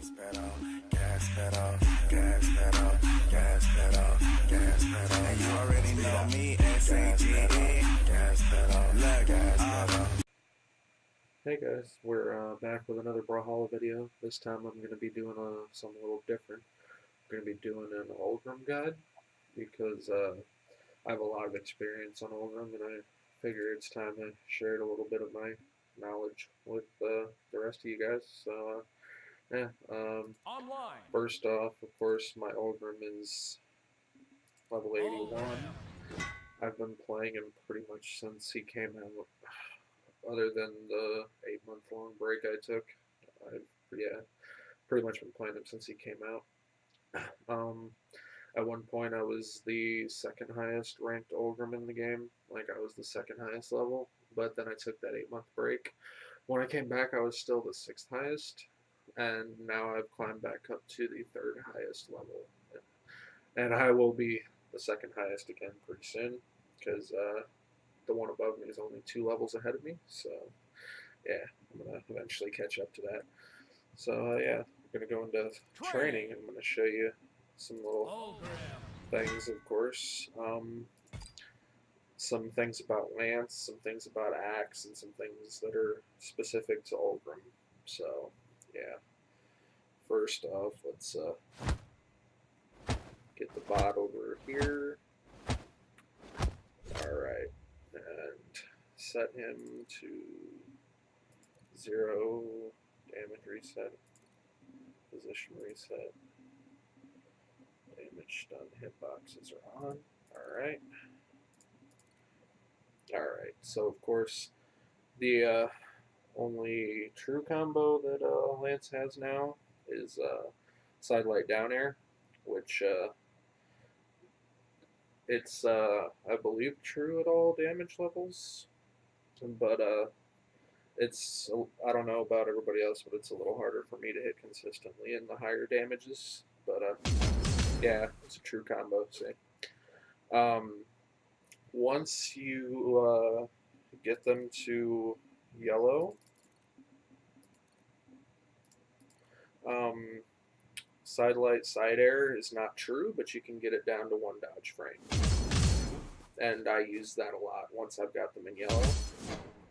gas pedal, gas pedal, gas pedal, gas pedal, gas pedal. And you already know me, S-A-G-E, gas pedal, gas pedal. Hey guys, we're back with another Brawlhalla video. This time I'm going to be doing something a little different. I'm going to be doing an Ulgrim guide because I have a lot of experience on Ulgrim and I figure it's time to share a little bit of my knowledge with the rest of you guys. So yeah, Online. first off, of course, my Ulgrim is level 81. I've been playing him pretty much since he came out. Other than the 8-month-long break I took, I've pretty much been playing him since he came out. At one point, I was the second highest ranked Ulgrim in the game. Like, I was the second highest level, but then I took that 8-month break. When I came back, I was still the 6th highest, and now I've climbed back up to the 3rd highest level. And I will be the 2nd highest again pretty soon, because the one above me is only 2 levels ahead of me, so yeah, I'm going to eventually catch up to that. So yeah, we're going to go into training. I'm going to show you some little things, of course. Some things about Lance, some things about Axe, and some things that are specific to Ulgrim. So yeah, first off, let's get the bot over here. Alright, and set him to 0, damage reset, position reset, damage stun hitboxes are on. Alright. Alright, so of course, the only true combo that Lance has now is side light down air, which it's, I believe, true at all damage levels, but it's, I don't know about everybody else, but it's a little harder for me to hit consistently in the higher damages, but yeah, it's a true combo, see. Once you get them to yellow, side light, side air is not true, but you can get it down to 1 dodge frame. And I use that a lot once I've got them in yellow,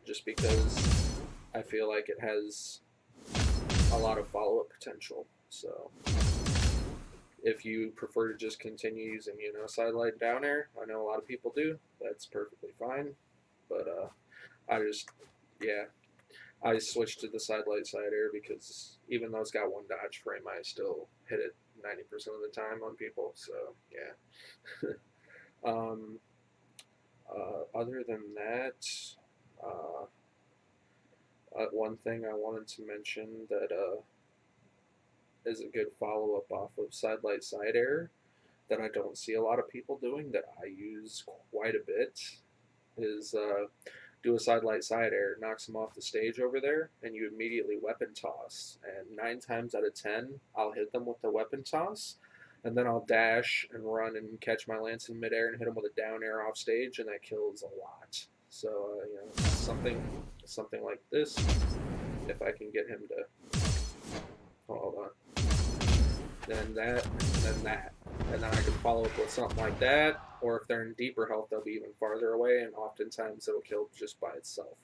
just because I feel like it has a lot of follow-up potential. So if you prefer to just continue using, side light down air, I know a lot of people do, that's perfectly fine. But I switched to the side light, side air because even though it's got 1 dodge frame, I still hit it 90% of the time on people, so yeah. Other than that, one thing I wanted to mention that is a good follow-up off of side light, side air that I don't see a lot of people doing, that I use quite a bit, is do a side light, side air, knocks them off the stage over there, and you immediately weapon toss. And 9 times out of 10, I'll hit them with the weapon toss, and then I'll dash and run and catch my Lance in midair and hit him with a down air off stage, and that kills a lot. So, something like this, if I can get him to, hold on, then that, then that. And then I can follow up with something like that, or if they're in deeper health, they'll be even farther away, and oftentimes it'll kill just by itself.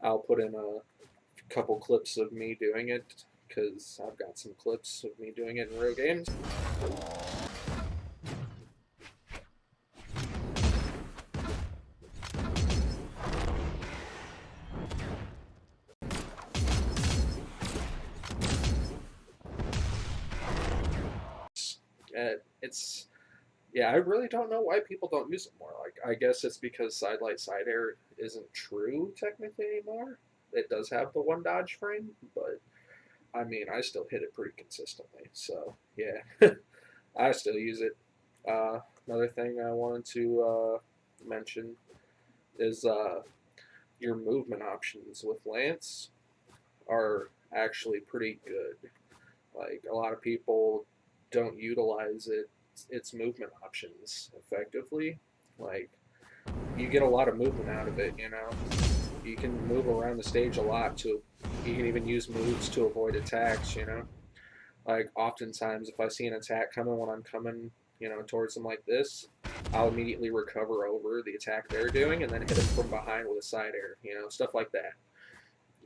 I'll put in a couple clips of me doing it, because I've got some clips of me doing it in real games. I really don't know why people don't use it more. Like, I guess it's because side light, side air isn't true technically anymore. It does have the 1 dodge frame, but I mean, I still hit it pretty consistently. So yeah, I still use it. Another thing I wanted to mention is your movement options with Lance are actually pretty good. Like, a lot of people don't utilize its movement options effectively. Like, you get a lot of movement out of it, You can move around the stage a lot. You can even use moves to avoid attacks, Like oftentimes, if I see an attack coming when I'm coming, towards them like this, I'll immediately recover over the attack they're doing and then hit them from behind with a side air, stuff like that.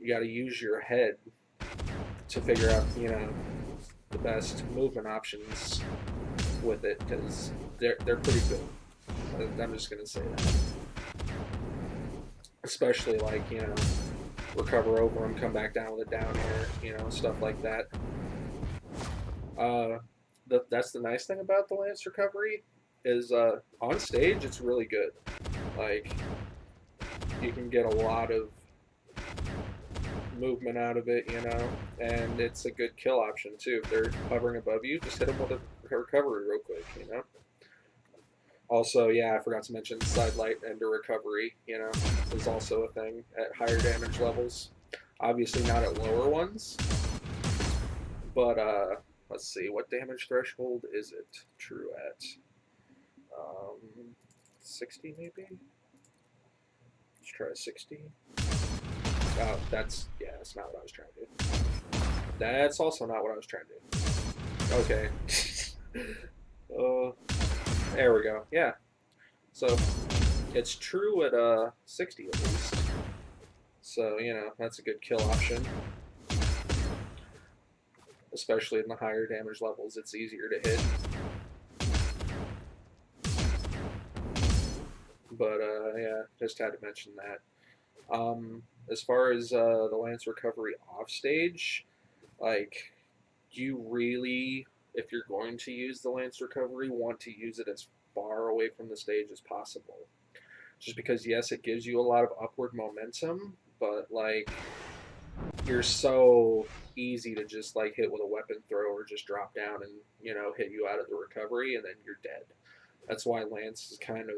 You got to use your head to figure out, the best movement options with it because they're pretty good. I'm just gonna say that, especially like recover over them, come back down with a down air, stuff like that. That's the nice thing about the lance recovery is on stage it's really good. Like you can get a lot of movement out of it, and it's a good kill option too. If they're hovering above you, just hit them with a recovery real quick. Also, yeah, I forgot to mention side light and a recovery, is also a thing at higher damage levels. Obviously not at lower ones, but let's see, what damage threshold is it true at? 60 maybe? Let's try 60. Oh, that's not what I was trying to do. That's also not what I was trying to do. Okay. There we go. Yeah. So it's true at 60 at least. So, that's a good kill option. Especially in the higher damage levels, it's easier to hit. But yeah, just had to mention that. As far as the lance recovery off stage, like, you really, if you're going to use the lance recovery, want to use it as far away from the stage as possible. Just because, yes, it gives you a lot of upward momentum, but like you're so easy to just like hit with a weapon throw or just drop down and hit you out of the recovery and then you're dead. That's why Lance has kind of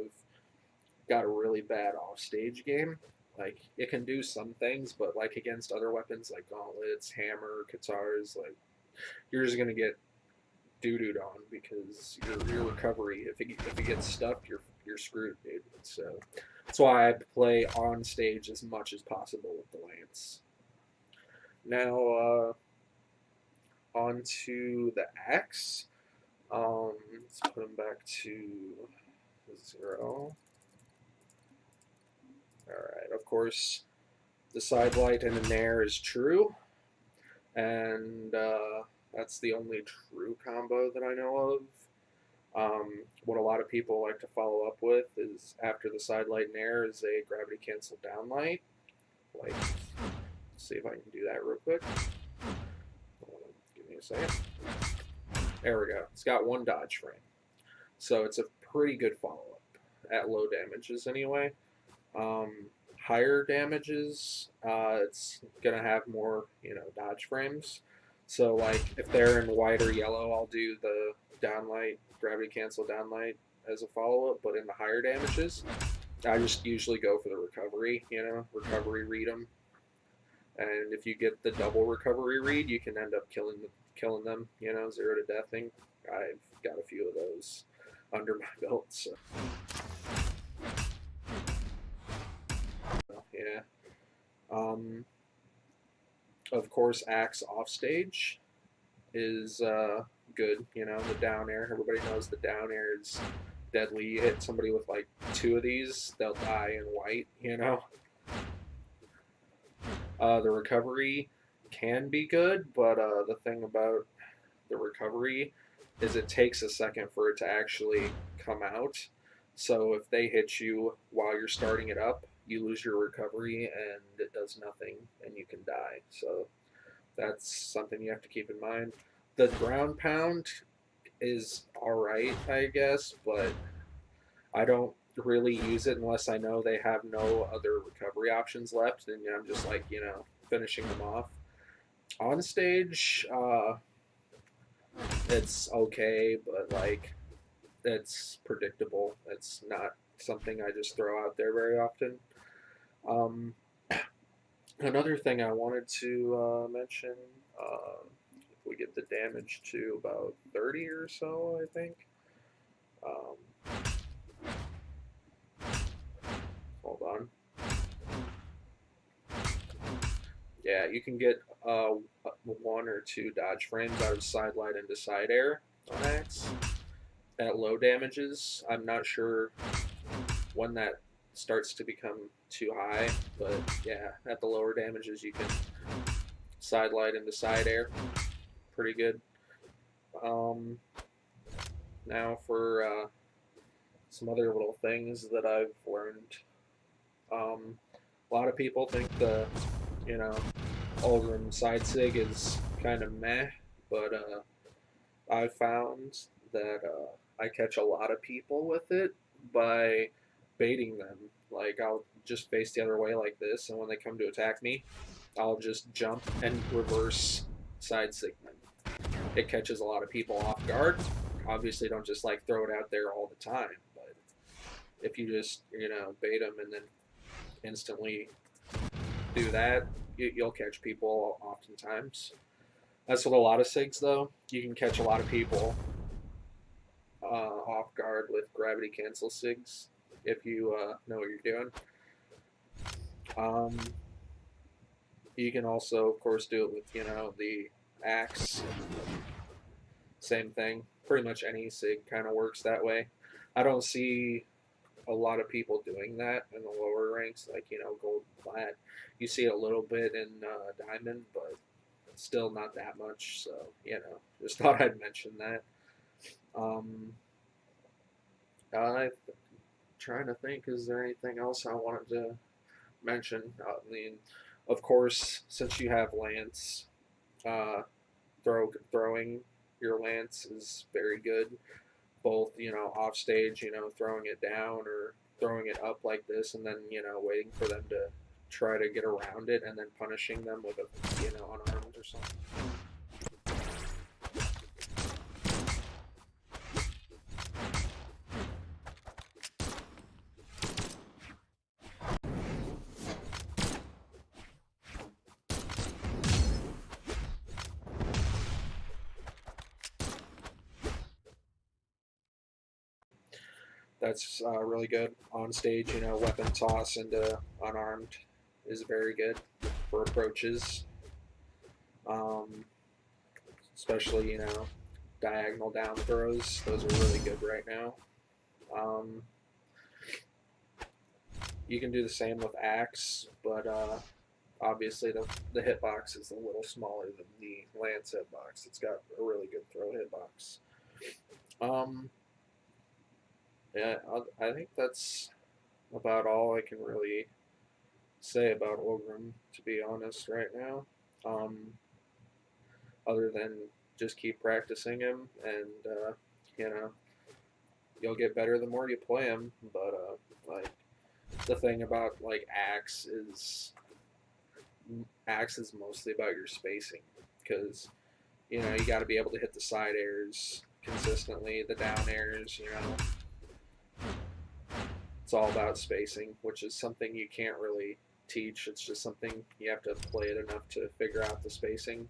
got a really bad offstage game. Like it can do some things, but like against other weapons like gauntlets, hammer, katars, like you're just gonna get doo-dooed on because your recovery, if it gets stuck, you're screwed, dude. So that's why I play on stage as much as possible with the lance. Now on to the axe. Let's put him back to 0. Alright, of course, the side light and the nair is true, and that's the only true combo that I know of. What a lot of people like to follow up with is after the side light nair is a gravity cancel down light. Like, let's see if I can do that real quick. Give me a second. There we go. It's got 1 dodge frame, so it's a pretty good follow-up at low damages anyway. Higher damages, it's gonna have more, dodge frames. So like if they're in white or yellow, I'll do the downlight, gravity cancel downlight as a follow-up. But in the higher damages, I just usually go for the recovery, recovery read them. And if you get the double recovery read, you can end up killing them, 0 to deathing. I've got a few of those under my belt, so. Yeah. Of course, axe offstage is good. The down air. Everybody knows the down air is deadly. You hit somebody with like 2 of these, they'll die in white. The recovery can be good, but the thing about the recovery is it takes a second for it to actually come out. So if they hit you while you're starting it up, you lose your recovery and it does nothing and you can die. So that's something you have to keep in mind. The ground pound is alright, I guess, but I don't really use it unless I know they have no other recovery options left, and I'm just like, finishing them off. On stage, it's okay, but like it's predictable. It's not something I just throw out there very often. Another thing I wanted to mention, if we get the damage to about 30 or so, I think. Hold on. Yeah, you can get one or two dodge frames out of side light into side air on axe at low damages. I'm not sure when that starts to become too high, but yeah, at the lower damages you can side light into side air. Pretty good. Um, Now for some other little things that I've learned. A lot of people think the, you know, Ulgrim side sig is kind of meh, but I found that I catch a lot of people with it by baiting them. Like I'll just face the other way like this, and when they come to attack me, I'll just jump and reverse side sig them. It catches a lot of people off guard. Obviously, don't just like throw it out there all the time, but if you just bait them and then instantly do that, you'll catch people oftentimes. That's with a lot of SIGs though. You can catch a lot of people off guard with gravity cancel SIGs if you know what you're doing. You can also, of course, do it with the axe. Same thing. Pretty much any SIG kind of works that way. I don't see a lot of people doing that in the lower ranks, like gold and plat. You see it a little bit in diamond, but still not that much. So just thought I'd mention that. I'm trying to think. Is there anything else I wanted to mention? I mean, of course, since you have lance, uh, throwing your lance is very good. Both off stage, throwing it down or throwing it up like this, and then waiting for them to try to get around it, and then punishing them with a unarmed or something. That's really good on stage. Weapon toss into unarmed is very good for approaches, um, especially diagonal down throws. Those are really good right now. Um, you can do the same with axe, but obviously the hitbox is a little smaller than the lance hitbox. It's got a really good throw hitbox. Yeah, I think that's about all I can really say about Ulgrim, to be honest, right now. Other than just keep practicing him, and you know, you'll get better the more you play him. But like the thing about like axe is mostly about your spacing, because you got to be able to hit the side airs consistently, the down airs. It's all about spacing, which is something you can't really teach. It's just something you have to play it enough to figure out the spacing.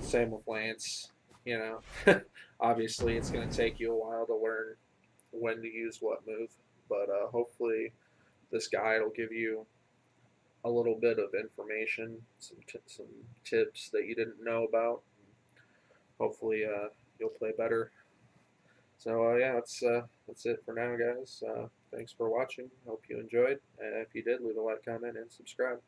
Same with Lance. You know, obviously it's going to take you a while to learn when to use what move, but hopefully this guide will give you a little bit of information, some tips that you didn't know about. Hopefully you'll play better. So yeah, that's it for now, guys. Thanks for watching. Hope you enjoyed. If you did, leave a like, comment, and subscribe.